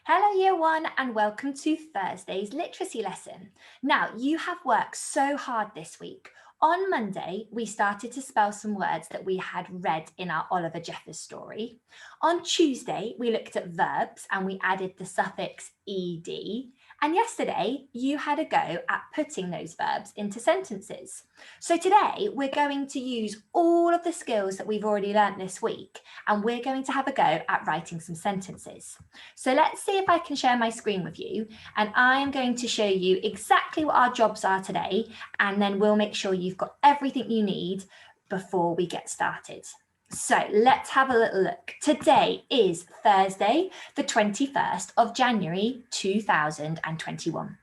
Hello Year 1 and welcome to Thursday's literacy lesson. Now, you have worked so hard this week. On Monday, we started to spell some words that we had read in our Oliver Jeffers story. On Tuesday, we looked at verbs and we added the suffix ed. And yesterday, you had a go at putting those verbs into sentences. So today, we're going to use all of the skills that we've already learnt this week, and we're going to have a go at writing some sentences. So let's see if I can share my screen with you, and I am going to show you exactly what our jobs are today, and then we'll make sure you've got everything you need before we get started. So let's have a little look. Today is Thursday, the 21st of January 2021.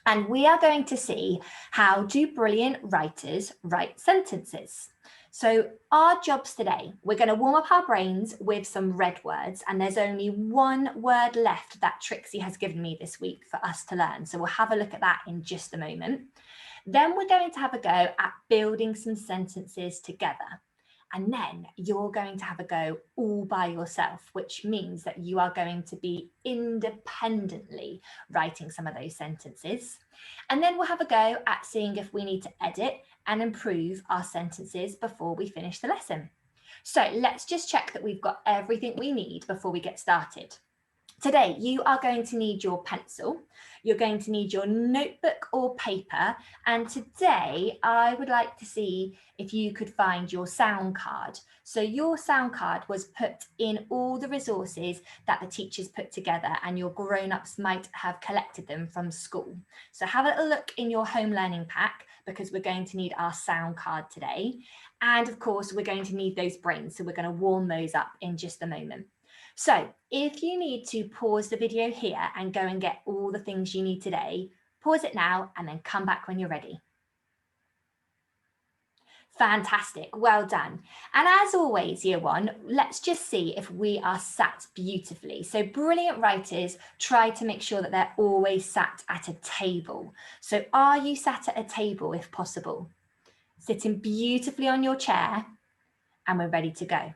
And we are going to see how do brilliant writers write sentences. So our jobs today, we're going to warm up our brains with some red words, and there's only one word left that Trixie has given me this week for us to learn. So we'll have a look at that in just a moment. Then we're going to have a go at building some sentences together. And then you're going to have a go all by yourself, which means that you are going to be independently writing some of those sentences. And then we'll have a go at seeing if we need to edit and improve our sentences before we finish the lesson. So let's just check that we've got everything we need before we get started. Today, you are going to need your pencil, you're going to need your notebook or paper, and today I would like to see if you could find your sound card. So your sound card was put in all the resources that the teachers put together, and your grown-ups might have collected them from school. So have a little look in your home learning pack, because we're going to need our sound card today. And of course, we're going to need those brains, so we're going to warm those up in just a moment. So if you need to pause the video here and go and get all the things you need today, pause it now and then come back when you're ready. Fantastic, well done. And as always, Year 1, let's just see if we are sat beautifully. So brilliant writers try to make sure that they're always sat at a table. So are you sat at a table if possible? Sitting beautifully on your chair, and we're ready to go.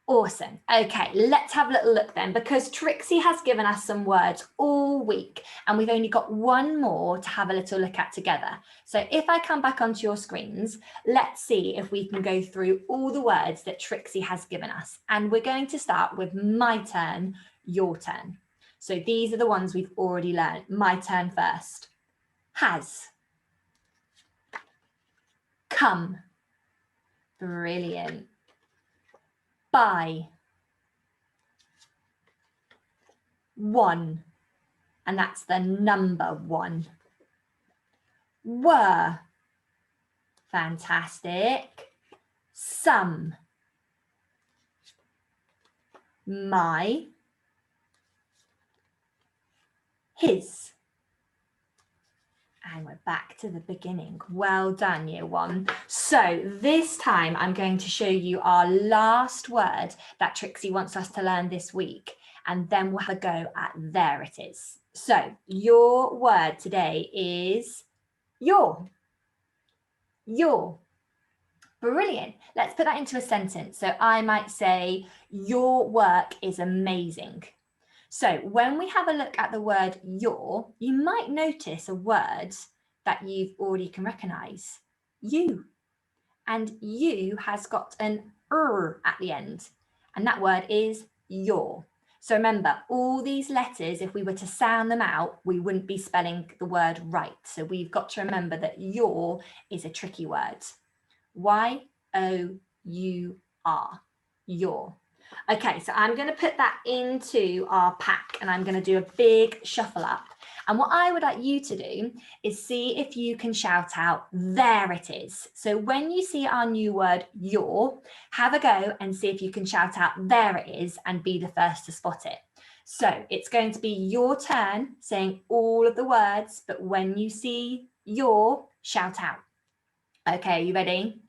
Awesome. Okay, let's have a little look then, because Trixie has given us some words all week and we've only got one more to have a little look at together. So if I come back onto your screens, let's see if we can go through all the words that Trixie has given us. And we're going to start with my turn, your turn. So these are the ones we've already learned. My turn first. Has. Come. Brilliant. By. One, and that's the number 1. Were. Fantastic. Some. My. His. And we're back to the beginning. Well done, Year 1. So this time I'm going to show you our last word that Trixie wants us to learn this week, and then we'll have a go at there it is. So your word today is your. Your. Brilliant. Let's put that into a sentence. So I might say, your work is amazing. So when we have a look at the word your, you might notice a word that you've already can recognize, you. And you has got an at the end, and that word is your. So remember, all these letters, if we were to sound them out, we wouldn't be spelling the word right. So we've got to remember that your is a tricky word. Y-O-U-R, your. Okay, so I'm going to put that into our pack and I'm going to do a big shuffle up. And what I would like you to do is see if you can shout out, there it is. So when you see our new word, your, have a go and see if you can shout out, there it is, and be the first to spot it. So it's going to be your turn saying all of the words, but when you see your, shout out. Okay, you ready?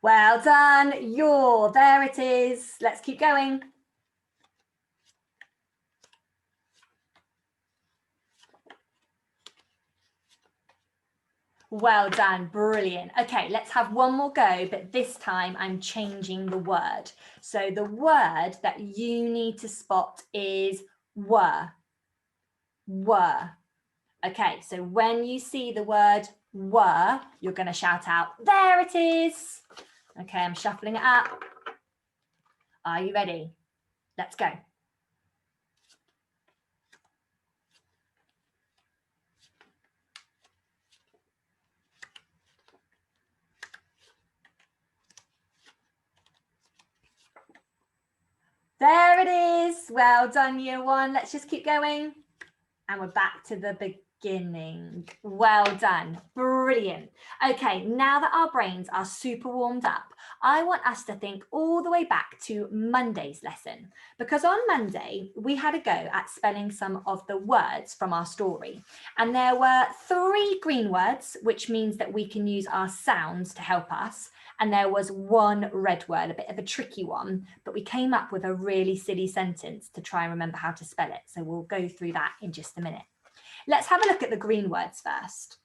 Well done, your, there it is. Let's keep going. Well done, brilliant. Okay, let's have one more go, but this time I'm changing the word. So the word that you need to spot is were. Were. Okay, so when you see the word were, you're going to shout out, there it is. Okay, I'm shuffling it up. Are you ready? Let's go. There it is. Well done, year one. Let's just keep going. And we're back to the beginning. Well done. Brilliant. Okay, now that our brains are super warmed up, I want us to think all the way back to Monday's lesson, because on Monday we had a go at spelling some of the words from our story. And there were 3 green words, which means that we can use our sounds to help us. And there was 1 red word, a bit of a tricky one, but we came up with a really silly sentence to try and remember how to spell it. So we'll go through that in just a minute. Let's have a look at the green words first.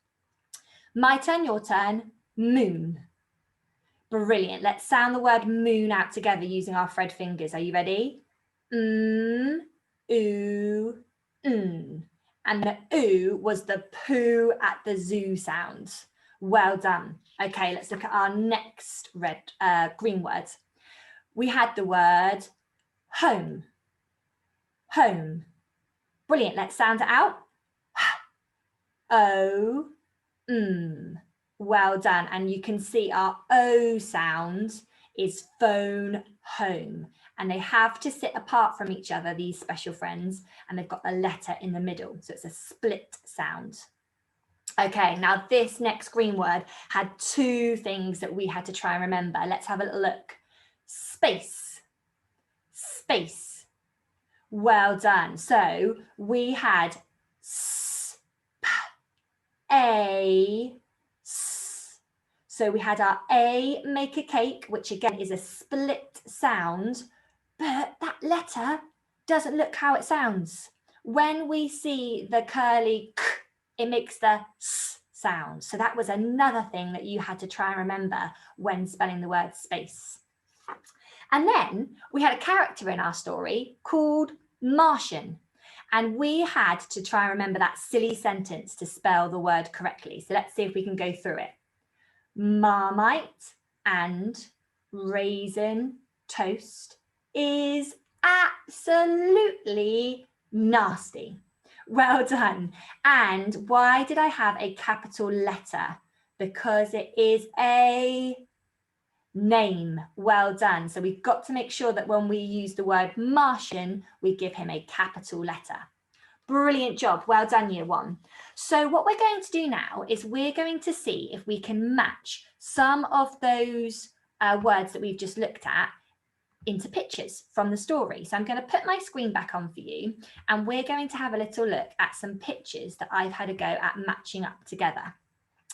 My turn, your turn, moon. Brilliant. Let's sound the word moon out together using our Fred fingers. Are you ready? Ooh, And the oo was the poo at the zoo sound. Well done. Okay, let's look at our next green words. We had the word home. Home. Brilliant. Let's sound it out. O, Well done. And you can see our O sound is phone home. And they have to sit apart from each other, these special friends, and they've got a letter in the middle. So it's a split sound. Okay, now this next green word had 2 things that we had to try and remember. Let's have a little look. Space. Space. Well done. So we had A, S. So we had our A make a cake, which again is a split sound, but that letter doesn't look how it sounds. When we see the curly k, it makes the S sound. So that was another thing that you had to try and remember when spelling the word space. And then we had a character in our story called Martian. And we had to try and remember that silly sentence to spell the word correctly. So let's see if we can go through it. Marmite and raisin toast is absolutely nasty. Well done. And why did I have a capital letter? Because it is a name. Well done. So we've got to make sure that when we use the word Martian, we give him a capital letter. Brilliant job. Well done, year one. So what we're going to do now is we're going to see if we can match some of those words that we've just looked at into pictures from the story. So I'm going to put my screen back on for you, and we're going to have a little look at some pictures that I've had a go at matching up together.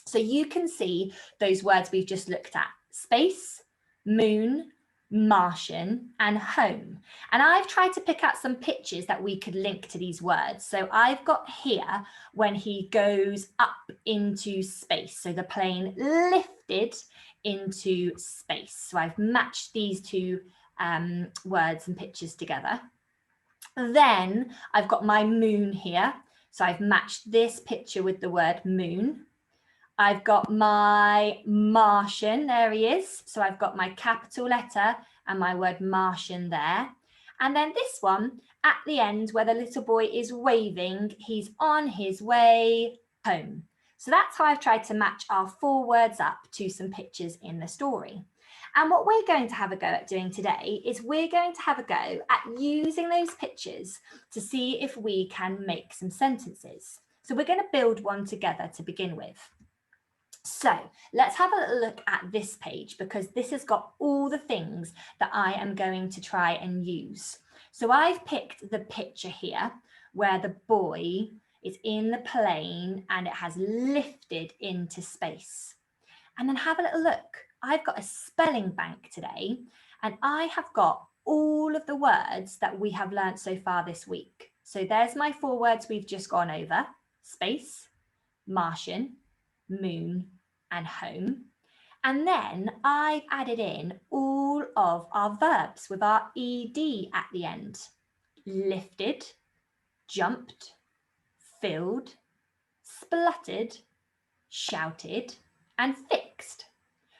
So you can see those words we've just looked at: space, moon, Martian, and home. And I've tried to pick out some pictures that we could link to these words. So I've got here when he goes up into space. So the plane lifted into space. So I've matched these 2 words and pictures together. Then I've got my moon here. So I've matched this picture with the word moon. I've got my Martian, there he is. So I've got my capital letter and my word Martian there. And then this one at the end where the little boy is waving, he's on his way home. So that's how I've tried to match our 4 words up to some pictures in the story. And what we're going to have a go at doing today is we're going to have a go at using those pictures to see if we can make some sentences. So we're going to build one together to begin with. So let's have a little look at this page, because this has got all the things that I am going to try and use. So I've picked the picture here where the boy is in the plane and it has lifted into space. And then have a little look. I've got a spelling bank today, and I have got all of the words that we have learnt so far this week. So there's my 4 words we've just gone over: space, Martian, moon, and home. And then I've added in all of our verbs with our ed at the end. Lifted, jumped, filled, spluttered, shouted, and fixed.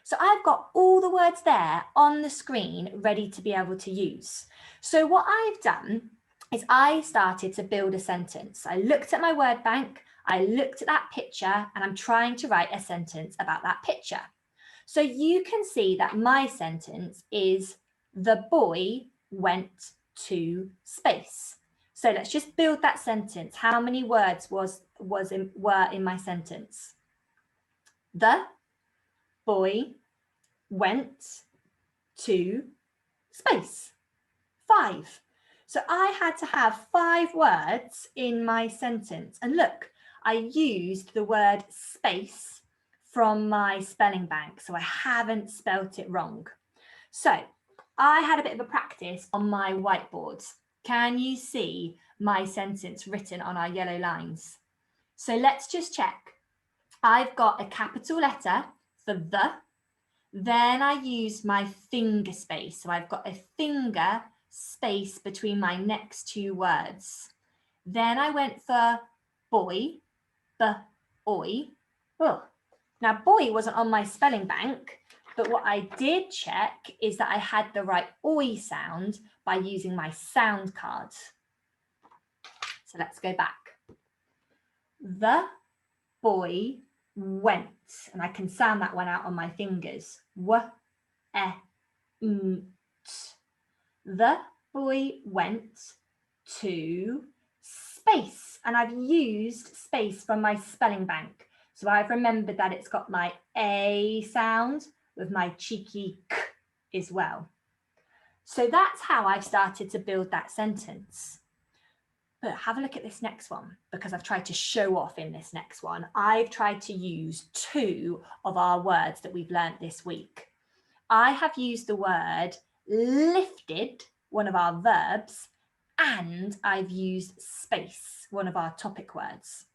So I've got all the words there on the screen ready to be able to use. So what I've done is I started to build a sentence. I looked at my word bank, I looked at that picture, and I'm trying to write a sentence about that picture. So you can see that my sentence is the boy went to space. So let's just build that sentence. How many words were in my sentence? The boy went to space. 5. So I had to have 5 words in my sentence. And look, I used the word space from my spelling bank, so I haven't spelt it wrong. So I had a bit of a practice on my whiteboard. Can you see my sentence written on our yellow lines? So let's just check. I've got a capital letter for the. Then I used my finger space. So I've got a finger space between my next 2 words. Then I went for boy, b-oy. Oh, now boy wasn't on my spelling bank, but what I did check is that I had the right oi sound by using my sound card. So let's go back. The boy went, and I can sound that one out on my fingers. W-e-n-t. The boy went to space, and I've used space from my spelling bank. So I've remembered that it's got my A sound with my cheeky k as well. So that's how I've started to build that sentence. But have a look at this next one, because I've tried to show off in this next one. I've tried to use 2 of our words that we've learnt this week. I have used the word lifted, one of our verbs, and I've used space, one of our topic words.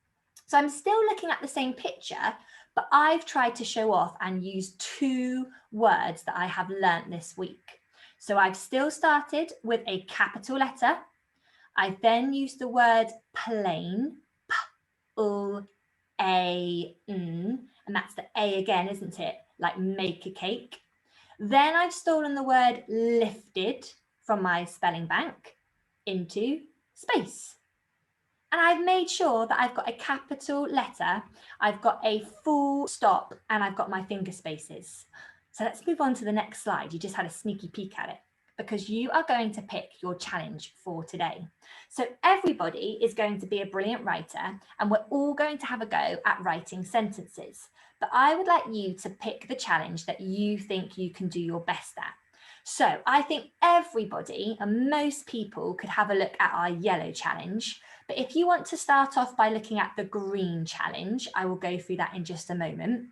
So I'm still looking at the same picture, but I've tried to show off and use 2 words that I have learnt this week. So I've still started with a capital letter. I then used the word plain, p-l-a-n, and that's the A again, isn't it? Like make a cake. Then I've stolen the word lifted from my spelling bank into space. And I've made sure that I've got a capital letter, I've got a full stop, and I've got my finger spaces. So let's move on to the next slide. You just had a sneaky peek at it, because you are going to pick your challenge for today. So everybody is going to be a brilliant writer, and we're all going to have a go at writing sentences. But I would like you to pick the challenge that you think you can do your best at. So I think everybody and most people could have a look at our yellow challenge. But if you want to start off by looking at the green challenge, I will go through that in just a moment.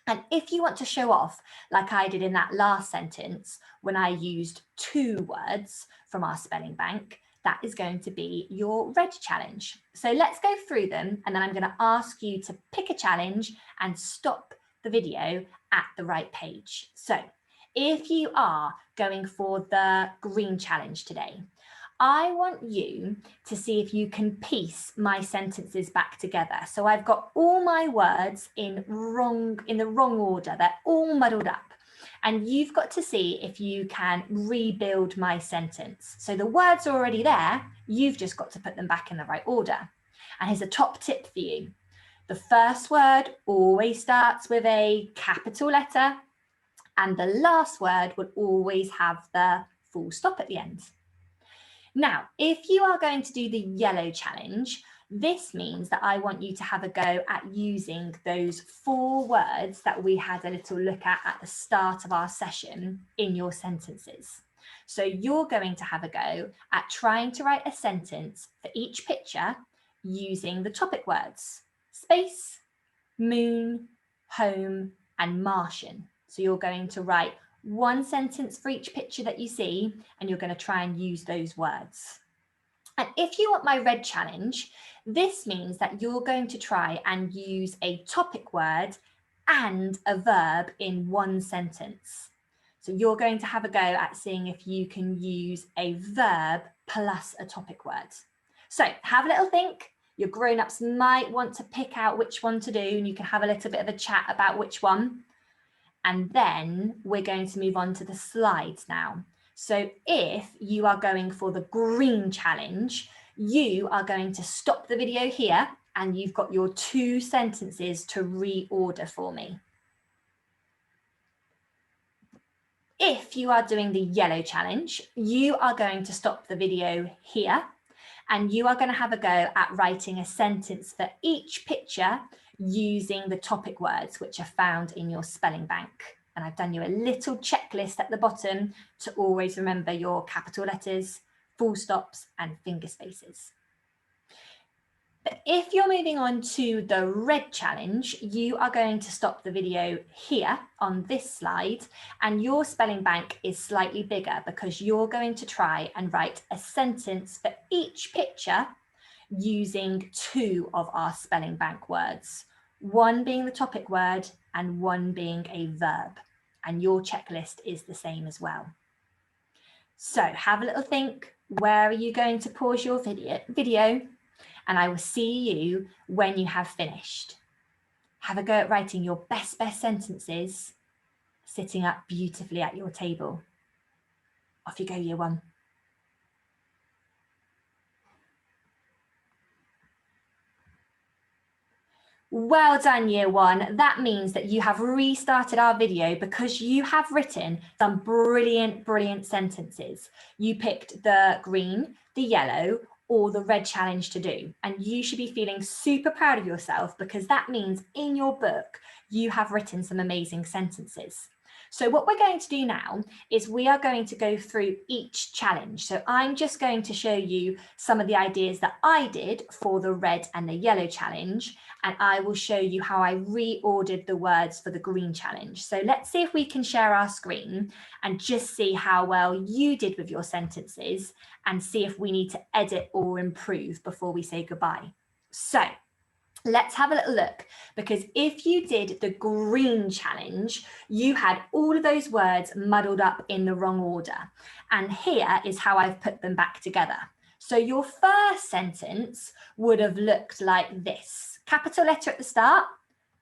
And if you want to show off, like I did in that last sentence, when I used 2 words from our spelling bank, that is going to be your red challenge. So let's go through them, and then I'm going to ask you to pick a challenge and stop the video at the right page. So if you are going for the green challenge today, I want you to see if you can piece my sentences back together. So I've got all my words in the wrong order. They're all muddled up. And you've got to see if you can rebuild my sentence. So the words are already there. You've just got to put them back in the right order. And here's a top tip for you. The first word always starts with a capital letter, and the last word will always have the full stop at the end. Now, if you are going to do the yellow challenge, this means that I want you to have a go at using those 4 words that we had a little look at the start of our session in your sentences. So you're going to have a go at trying to write a sentence for each picture using the topic words: space, moon, home, and Martian. So you're going to write 1 sentence for each picture that you see, and you're going to try and use those words. And if you want my red challenge, this means that you're going to try and use a topic word and a verb in one sentence. So you're going to have a go at seeing if you can use a verb plus a topic word. So have a little think. Your grown-ups might want to pick out which one to do, and you can have a little bit of a chat about which one. And then we're going to move on to the slides now. So if you are going for the green challenge, you are going to stop the video here and you've got your 2 sentences to reorder for me. If you are doing the yellow challenge, you are going to stop the video here and you are going to have a go at writing a sentence for each picture using the topic words which are found in your spelling bank. And I've done you a little checklist at the bottom to always remember your capital letters, full stops and finger spaces. But if you're moving on to the red challenge, you are going to stop the video here on this slide, and your spelling bank is slightly bigger because you're going to try and write a sentence for each picture using 2 of our spelling bank words, one being the topic word and one being a verb. And your checklist is the same as well. So have a little think. Where are you going to pause your video? And I will see you when you have finished. Have a go at writing your best sentences, sitting up beautifully at your table. Off you go, year 1. Well done, year 1. That means that you have restarted our video because you have written some brilliant sentences. You picked the green, the yellow, or the red challenge to do. And you should be feeling super proud of yourself because that means in your book, you have written some amazing sentences. So what we're going to do now is we are going to go through each challenge. So I'm just going to show you some of the ideas that I did for the red and the yellow challenge, and I will show you how I reordered the words for the green challenge. So let's see if we can share our screen and just see how well you did with your sentences and see if we need to edit or improve before we say goodbye. So let's have a little look, because if you did the green challenge, you had all of those words muddled up in the wrong order. And here is how I've put them back together. So your first sentence would have looked like this. Capital letter at the start.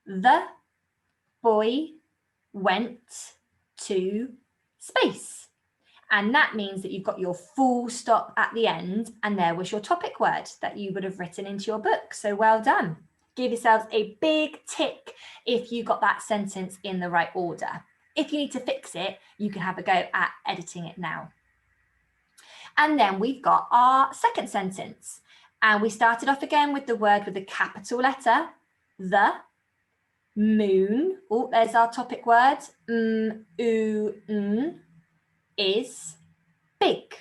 The boy went to space. And that means that you've got your full stop at the end, and there was your topic word that you would have written into your book. So well done. Give yourselves a big tick if you got that sentence in the right order. If you need to fix it, you can have a go at editing it now. And then we've got our second sentence. And we started off again with the word with the capital letter, the moon. Oh, there's our topic word. Is big.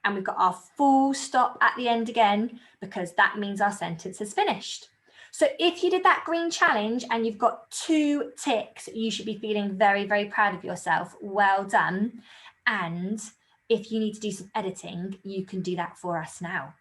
And we've got our full stop at the end again, because that means our sentence is finished. So if you did that green challenge and you've got 2 ticks, you should be feeling very proud of yourself. Well done. And if you need to do some editing, you can do that for us now.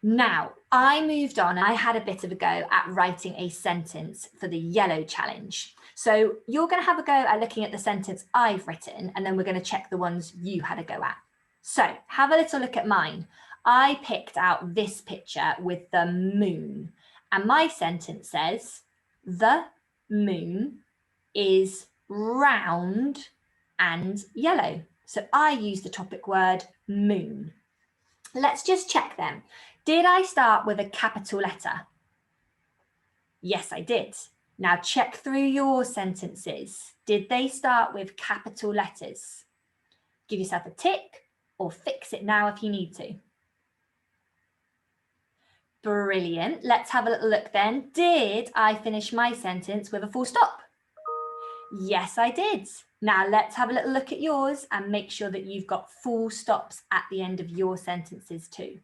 Now, I moved on. I had a bit of a go at writing a sentence for the yellow challenge. So you're going to have a go at looking at the sentence I've written, and then we're going to check the ones you had a go at. So have a little look at mine. I picked out this picture with the moon, and my sentence says, the moon is round and yellow. So I use the topic word moon. Let's just check them. Did I start with a capital letter? Yes, I did. Now check through your sentences. Did they start with capital letters? Give yourself a tick or fix it now if you need to. Brilliant. Let's have a little look then. Did I finish my sentence with a full stop? Yes, I did. Now let's have a little look at yours and make sure that you've got full stops at the end of your sentences too.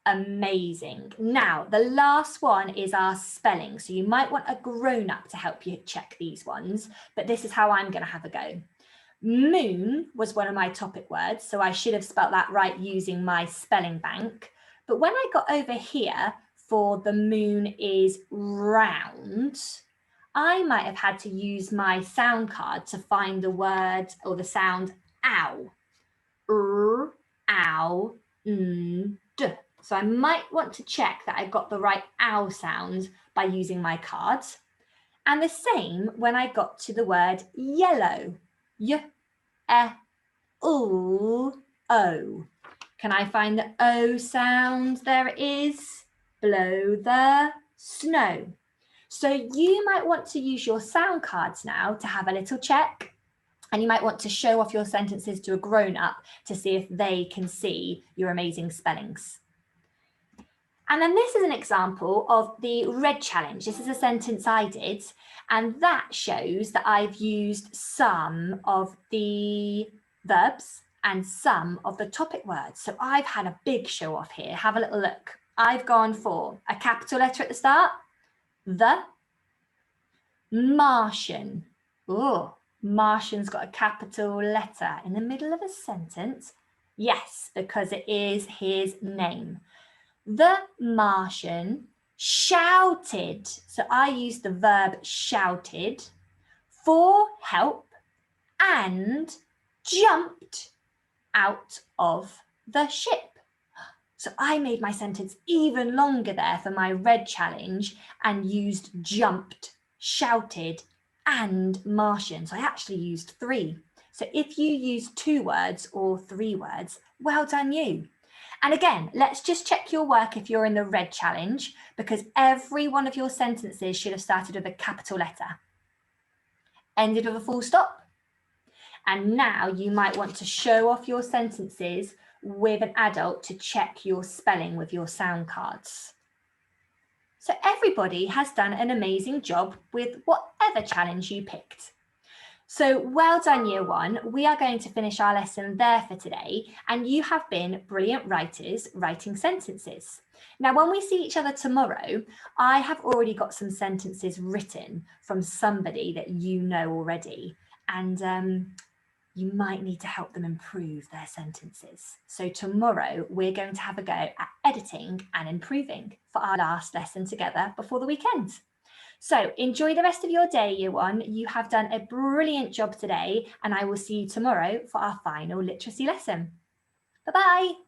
Amazing. Now, the last one is our spelling. So you might want a grown-up to help you check these ones, but this is how I'm going to have a go. Moon was one of my topic words, so I should have spelt that right using my spelling bank. But when I got over here for the moon is round, I might have had to use my sound card to find the word or the sound ow. Ow, d. So I might want to check that I got the right ow sound by using my cards. And the same when I got to the word yellow. O. Can I find the O sound? There it is. Blow the snow. So you might want to use your sound cards now to have a little check. And you might want to show off your sentences to a grown-up to see if they can see your amazing spellings. And then this is an example of the red challenge. This is a sentence I did, and that shows that I've used some of the verbs and some of the topic words. So I've had a big show off here. Have a little look. I've gone for a capital letter at the start, the, Martian. Oh, Martian's got a capital letter in the middle of a sentence. Yes, because it is his name. The Martian shouted, so I used the verb shouted, for help and jumped out of the ship. So I made my sentence even longer there for my red challenge and used jumped, shouted, and Martian. So I actually used 3. So if you use 2 words or 3 words, well done you. And again, let's just check your work if you're in the red challenge, because every one of your sentences should have started with a capital letter, ended with a full stop. And now you might want to show off your sentences with an adult to check your spelling with your sound cards. So everybody has done an amazing job with whatever challenge you picked. So well done, Year 1. We are going to finish our lesson there for today, and you have been brilliant writers writing sentences. Now, when we see each other tomorrow, I have already got some sentences written from somebody that you know already, and you might need to help them improve their sentences. So tomorrow we're going to have a go at editing and improving for our last lesson together before the weekend. So enjoy the rest of your day, Year 1. You have done a brilliant job today, and I will see you tomorrow for our final literacy lesson. Bye-bye.